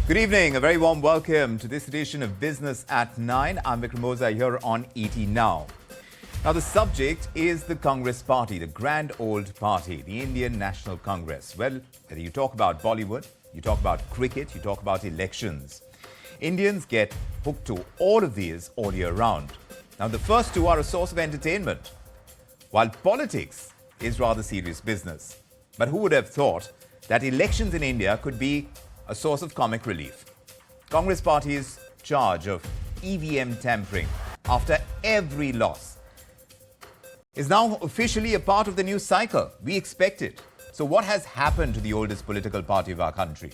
Good evening, a very warm welcome to this edition of Business at 9. I'm Vikram here on ET Now. Now, the subject is the Congress Party, the grand old party, the Indian National Congress. Well, whether you talk about Bollywood, you talk about cricket, you talk about elections, Indians get hooked to all of these all year round. Now, the first two are a source of entertainment, while politics is rather serious business. But who would have thought that elections in India could be a source of comic relief? Congress Party's charge of EVM tampering after every loss is now officially a part of the news cycle. We expect it. So what has happened to the oldest political party of our country?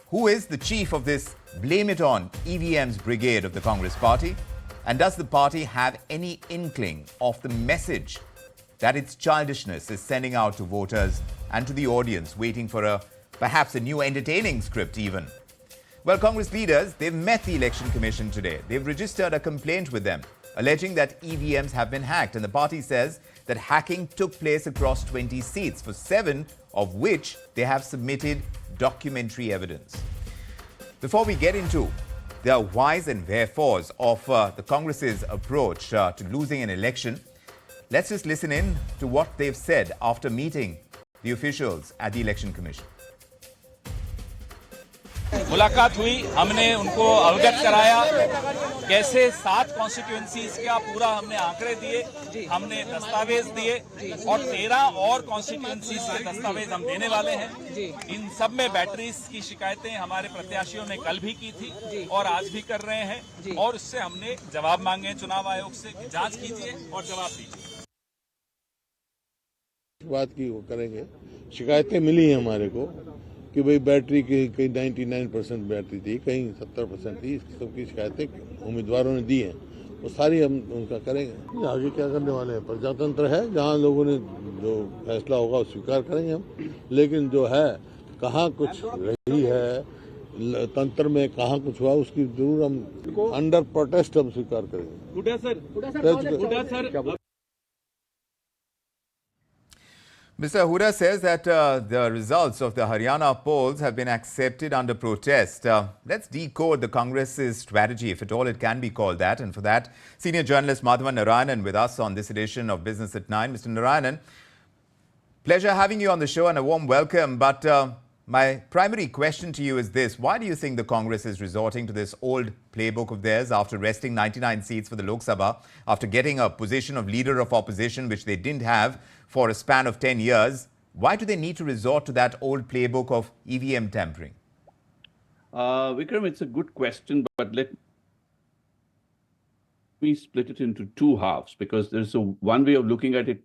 Who is the chief of this BLAME-IT-ON-EVMs brigade of the Congress Party? And does the party have any inkling of the message that its childishness is sending out to voters and to the audience waiting for perhaps a new entertaining script even? Well, Congress leaders, they've met the Election Commission today. They've registered a complaint with them, alleging that EVMs have been hacked. And the party says that hacking took place across 20 seats, for 7 of which they have submitted documentary evidence. Before we get into the whys and wherefores of the Congress's approach to losing an election, let's just listen in to what they've said after meeting the officials at the Election Commission. मुलाकात हुई, हमने उनको अवगत कराया कैसे 7 constituencies का पूरा हमने आंकड़े दिए, हमने दस्तावेज दिए और 13 और कॉन्स्टिट्यूएंसीज के दस्तावेज हम देने वाले हैं। इन सब में बैटरीज की शिकायतें हमारे प्रत्याशियों ने कल भी की थी और आज भी कर रहे हैं और उससे हमने जवाब मांगे चुनाव आयोग से कि जांच कीजिए और जवाब दीजिए। बात की वो करेंगे। शिकायतें मिली हैं हमारे को कि भाई बैटरी की कहीं 99% बैटरी थी, कहीं 70% थी। सबकी शिकायतें उम्मीदवारों ने दी हैं, वो सारी हम उनका करेंगे। आगे क्या करने वाले हैं, प्रजातंत्र है, जहां लोगों ने जो फैसला होगा वो स्वीकार करेंगे हम। लेकिन जो है कहाँ कुछ रही है तंत्र में, कहाँ कुछ हुआ, उसकी जरूर हम अंडर प्रोटेस्ट हम स्वीकार करेंगे। Mr. Huda says that the results of the Haryana polls have been accepted under protest. Let's decode the Congress's strategy, if at all it can be called that. And for that, Senior Journalist Madhavan Narayanan with us on this edition of Business at 9. Mr. Narayanan, pleasure having you on the show and a warm welcome. But my primary question to you is this. Why do you think the Congress is resorting to this old playbook of theirs after wresting 99 seats for the Lok Sabha, after getting a position of leader of opposition, which they didn't have for a span of 10 years? Why do they need to resort to that old playbook of EVM tampering? Vikram, it's a good question, but let me split it into 2 halves, because there's one way of looking at it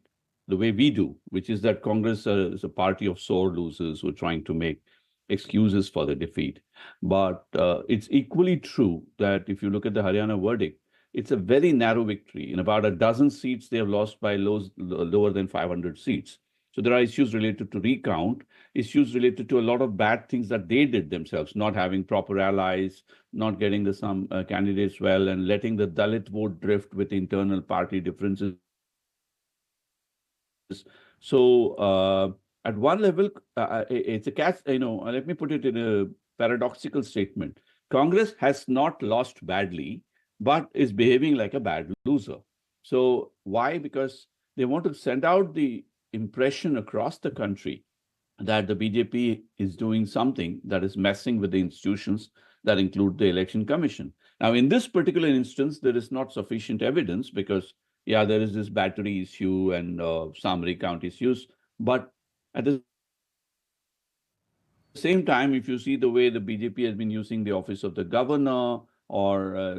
the way we do, which is that Congress is a party of sore losers who are trying to make excuses for the defeat. But it's equally true that if you look at the Haryana verdict, it's a very narrow victory. In about a dozen seats, they have lost by lower than 500 seats. So there are issues related to recount, issues related to a lot of bad things that they did themselves, not having proper allies, not getting some candidates well, and letting the Dalit vote drift with internal party differences. So at one level, it's a catch, let me put it in a paradoxical statement. Congress has not lost badly, but is behaving like a bad loser. So why? Because they want to send out the impression across the country that the BJP is doing something that is messing with the institutions that include the Election Commission. Now, in this particular instance, there is not sufficient evidence because, yeah, there is this battery issue and some recount issues. But at the same time, if you see the way the BJP has been using the office of the governor or,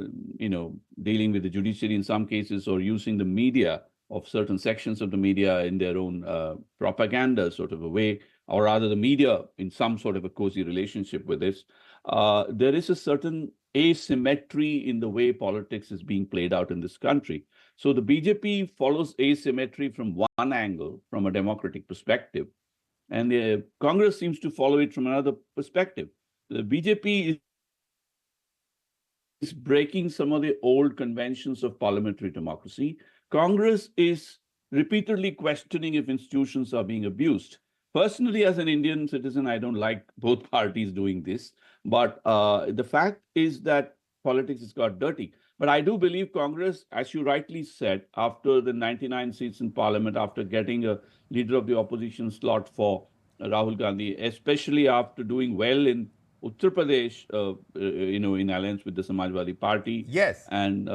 dealing with the judiciary in some cases, or using the media of certain sections of the media in their own propaganda sort of a way, or rather the media in some sort of a cozy relationship with this, there is a certain asymmetry in the way politics is being played out in this country. So the BJP follows asymmetry from one angle, from a democratic perspective, and the Congress seems to follow it from another perspective. The BJP is breaking some of the old conventions of parliamentary democracy. Congress is repeatedly questioning if institutions are being abused. personally, as an Indian citizen, I don't like both parties doing this. But the fact is that politics has got dirty. But I do believe Congress, as you rightly said, after the 99 seats in parliament, after getting a leader of the opposition slot for Rahul Gandhi, especially after doing well in Uttar Pradesh, in alliance with the Samajwadi Party, Yes. and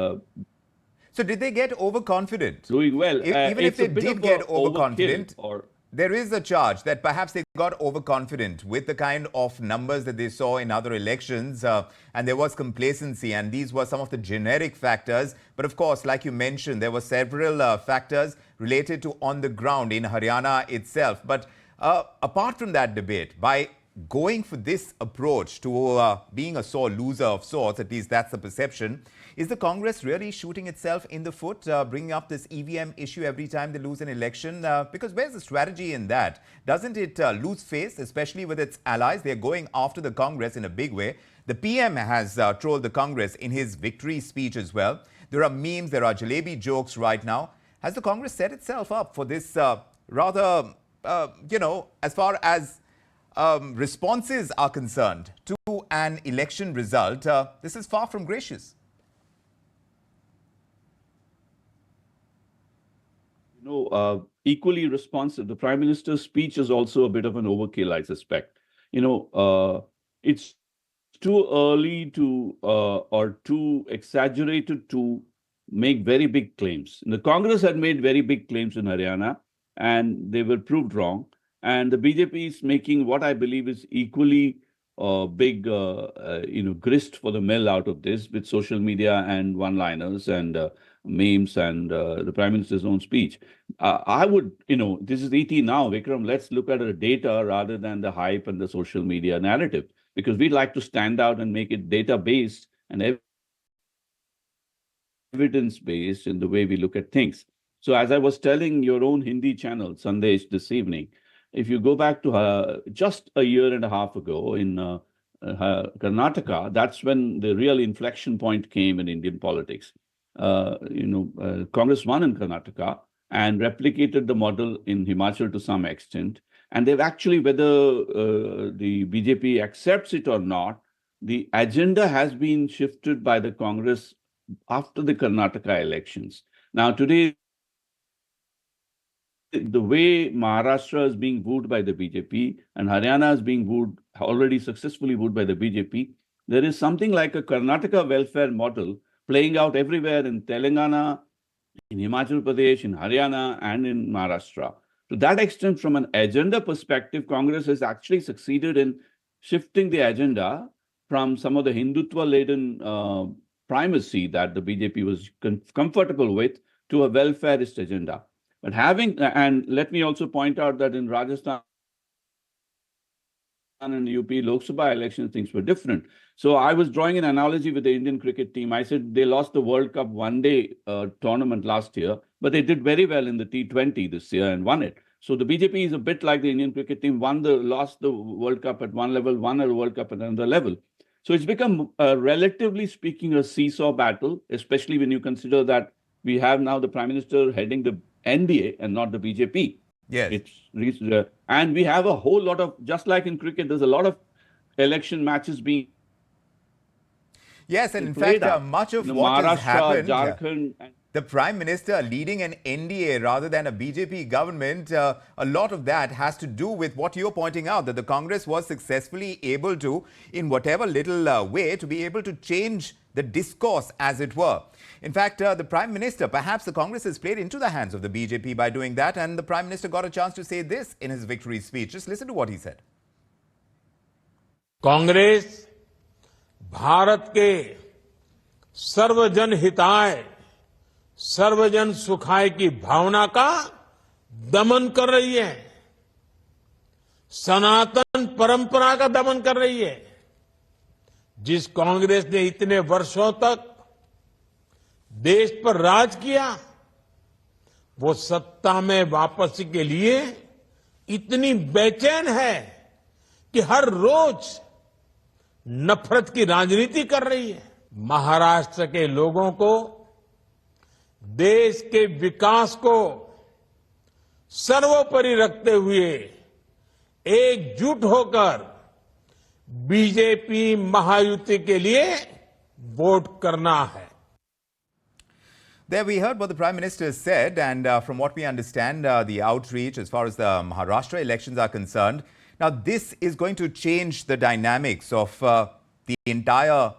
So did they get overconfident? doing well. Even if It's they a bit did of get a overconfident, overkill, or there is a charge that perhaps they got overconfident with the kind of numbers that they saw in other elections, and there was complacency, and these were some of the generic factors. But of course, like you mentioned, there were several factors related to on the ground in Haryana itself. But apart from that debate, by going for this approach to being a sore loser of sorts, at least that's the perception, is the Congress really shooting itself in the foot, bringing up this EVM issue every time they lose an election? Because where's the strategy in that? Doesn't it lose face, especially with its allies? They're going after the Congress in a big way. The PM has trolled the Congress in his victory speech as well. There are memes, there are jalebi jokes right now. Has the Congress set itself up for this rather, as far as responses are concerned to an election result, this is far from gracious? Equally responsive. The Prime Minister's speech is also a bit of an overkill, I suspect. It's too early to or too exaggerated to make very big claims. And the Congress had made very big claims in Haryana, and they were proved wrong. And the BJP is making what I believe is equally big, grist for the mill out of this, with social media and one-liners and memes and the Prime Minister's own speech. I would, this is ET now, Vikram, let's look at the data rather than the hype and the social media narrative, because we'd like to stand out and make it data-based and evidence-based in the way we look at things. So as I was telling your own Hindi channel, Sandesh, this evening, if you go back to just a year and a half ago in Karnataka, that's when the real inflection point came in Indian politics. Congress won in Karnataka and replicated the model in Himachal to some extent. And they've actually, whether the BJP accepts it or not, the agenda has been shifted by the Congress after the Karnataka elections. Now, today, the way Maharashtra is being wooed by the BJP and Haryana is being wooed, already successfully wooed by the BJP, there is something like a Karnataka welfare model playing out everywhere in Telangana, in Himachal Pradesh, in Haryana, and in Maharashtra. To that extent, from an agenda perspective, Congress has actually succeeded in shifting the agenda from some of the Hindutva-laden primacy that the BJP was comfortable with to a welfareist agenda. But and let me also point out that in Rajasthan and UP Lok Sabha elections, things were different. So I was drawing an analogy with the Indian cricket team. I said they lost the World Cup one-day tournament last year, but they did very well in the T20 this year and won it. So the BJP is a bit like the Indian cricket team, lost the World Cup at one level, won a World Cup at another level. So it's become, relatively speaking, a seesaw battle, especially when you consider that we have now the Prime Minister heading the NDA and not the BJP. Yes. And we have a whole lot of, just like in cricket, there's a lot of election matches being Yes, and in fact, much of what has happened, Jharkhand, the Prime Minister leading an NDA rather than a BJP government, a lot of that has to do with what you're pointing out, that the Congress was successfully able to, in whatever little way, to be able to change the discourse, as it were. In fact, the Prime Minister, perhaps the Congress has played into the hands of the BJP by doing that, and the Prime Minister got a chance to say this in his victory speech. Just listen to what he said. Congress Bharat के सर्वजन हिताय, सर्वजन सुखाय की भावना का दमन कर रही है, सनातन परंपरा का दमन कर रही है। जिस कांग्रेस ने इतने वर्षों तक देश पर राज किया, वो सत्ता में वापसी के लिए इतनी बेचैन है कि हर रोज नफरत की राजनीति कर रही है। महाराष्ट्र के लोगों को देश के विकास को सर्वोपरि रखते हुए एकजुट होकर बीजेपी महायुति के लिए वोट करना है। There we heard what the Prime Minister said, and from what we understand, the outreach as far as the Maharashtra elections are concerned. Now, this is going to change the dynamics of the entire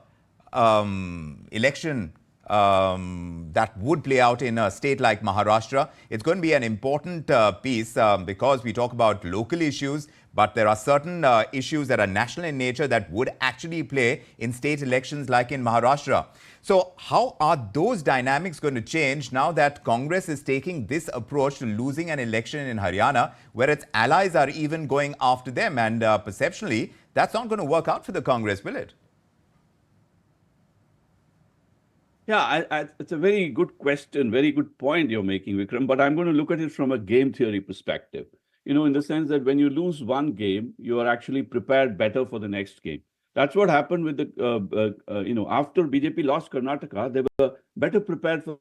election that would play out in a state like Maharashtra. It's going to be an important piece because we talk about local issues, but there are certain issues that are national in nature that would actually play in state elections like in Maharashtra. So how are those dynamics going to change now that Congress is taking this approach to losing an election in Haryana, where its allies are even going after them? And perceptually, that's not going to work out for the Congress, will it? Yeah, it's a very good question, very good point you're making, Vikram, but I'm going to look at it from a game theory perspective. You know, in the sense that when you lose one game, you are actually prepared better for the next game. That's what happened with the, after BJP lost Karnataka, they were better prepared for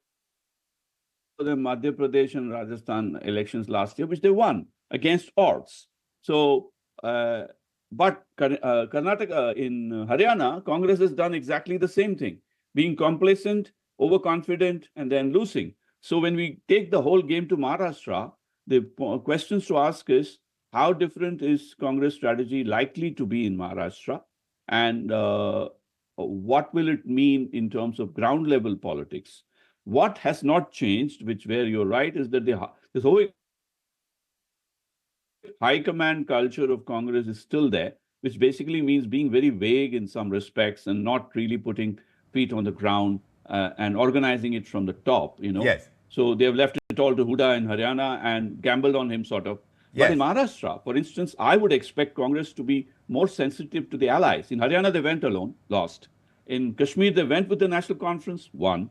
the Madhya Pradesh and Rajasthan elections last year, which they won against odds. So, but Karnataka, in Haryana, Congress has done exactly the same thing, being complacent, overconfident, and then losing. So when we take the whole game to Maharashtra, the questions to ask is, how different is Congress strategy likely to be in Maharashtra? And what will it mean in terms of ground level politics? What has not changed, where you're right, is that this whole high command culture of Congress is still there, which basically means being very vague in some respects and not really putting feet on the ground and organizing it from the top, you know. Yes. So they have left it all to Huda in Haryana and gambled on him, sort of. Yes. But in Maharashtra, for instance, I would expect Congress to be more sensitive to the allies. In Haryana, they went alone, lost. In Kashmir, they went with the National Conference, won.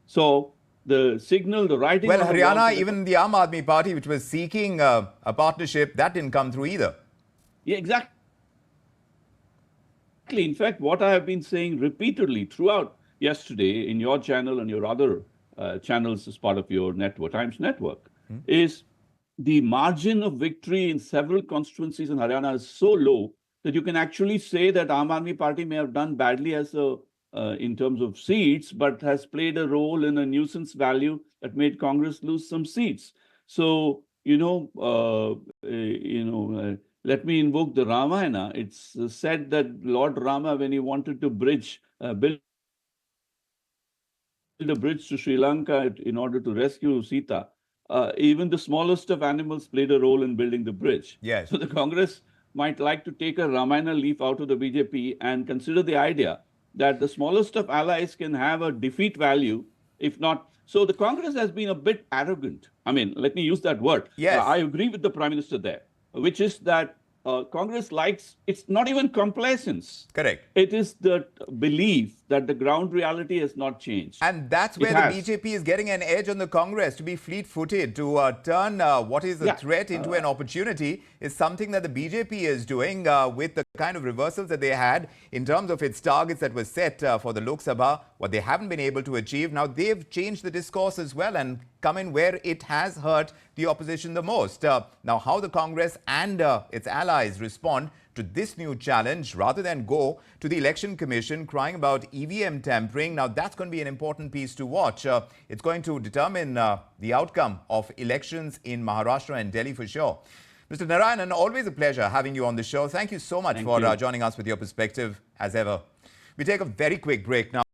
So the signal, the writing... Well, Haryana, even the Aam Aadmi Party, which was seeking a partnership, that didn't come through either. Yeah, exactly. In fact, what I have been saying repeatedly throughout yesterday in your channel and your other channels as part of your network, Times Network, is the margin of victory in several constituencies in Haryana is so low that you can actually say that Aam Aadmi Party may have done badly as in terms of seats, but has played a role in a nuisance value that made Congress lose some seats. So, let me invoke the Ramayana. It's said that Lord Rama, when he wanted to build a bridge to Sri Lanka in order to rescue Sita, even the smallest of animals played a role in building the bridge. Yes. So the Congress might like to take a Ramayana leaf out of the BJP and consider the idea that the smallest of allies can have a defeat value, if not. So the Congress has been a bit arrogant. I mean, let me use that word. Yes. I agree with the Prime Minister there, which is that Congress likes, it's not even complacence. Correct. It is the belief that the ground reality has not changed. And that's where the BJP is getting an edge on the Congress, to be fleet-footed, to turn what is a threat into an opportunity, is something that the BJP is doing with the kind of reversals that they had in terms of its targets that were set for the Lok Sabha, what they haven't been able to achieve. Now, they've changed the discourse as well and come in where it has hurt the opposition the most. Now, how the Congress and its allies respond to this new challenge rather than go to the Election Commission crying about EVM tampering. Now, that's going to be an important piece to watch. It's going to determine the outcome of elections in Maharashtra and Delhi for sure. Mr. Narayanan, always a pleasure having you on the show. Thank you so much for joining us with your perspective as ever. We take a very quick break now.